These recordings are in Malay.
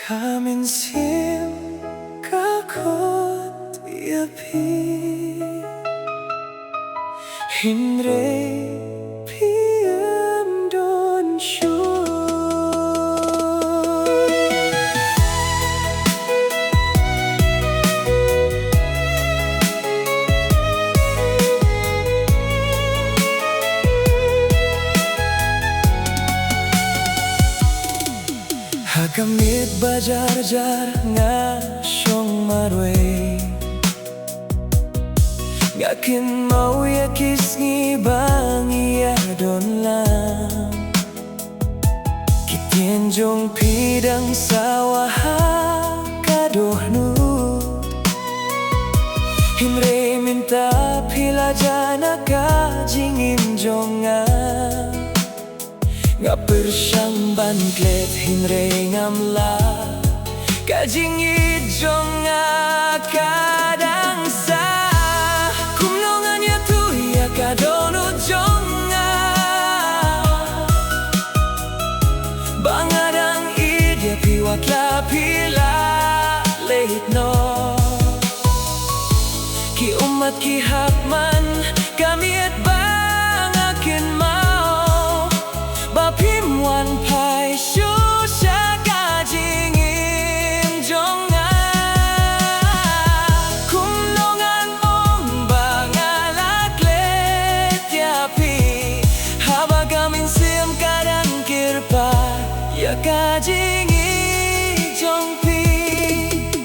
Kaminsim kakot yapi Hinre piem don shu Hakamit bajar-jar nga siyong marwe Ngakin mau yakis ngibang iya don lang Kitien jong pidang sawaha kadohnu Himre minta pila jana kajingin jonga Nga persyang bantlet hinre ngamla Kajingid jong nga kadang sa Kumlongan ya tu ya kadono jong nga Bangadang idya piwat la pila lehit no Ki umat ki hakman kamiet bangakin mau Bapim wan pai shu sha kajingin jonga Kumlongan ong bangalak let yapi Haba gamin sim kadang kirpa ya kajingi jongpi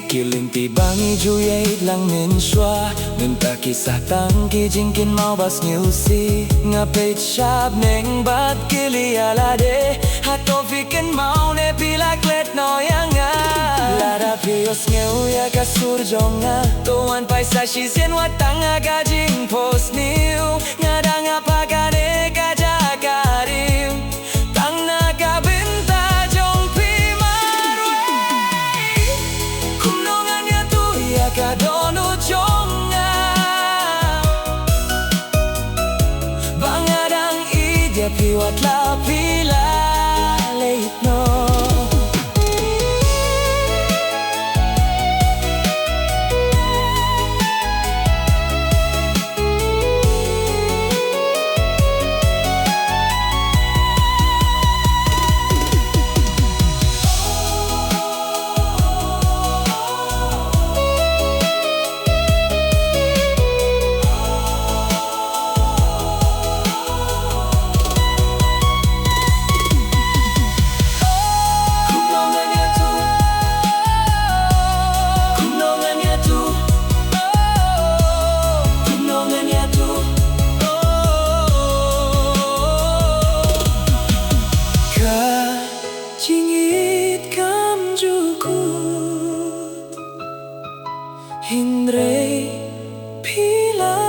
Kilimpi bangi juyait lang min shwa Nunta kisah tang kijingkin mau bas ngilsi Ngapit syab neng bat kili alade Hato fikin mau ne pilak let no yanga Lara pios ngeu ya kasur jonga Tuan paisa shisen watanga gajing pos niu Ngadang apa gane gajah karim Tang naga binta jongpi marwe Kumnongan ya tu ya kadono jonga Bangadang idya piwat la pila lehit no Jingit kam jukut Hinre pila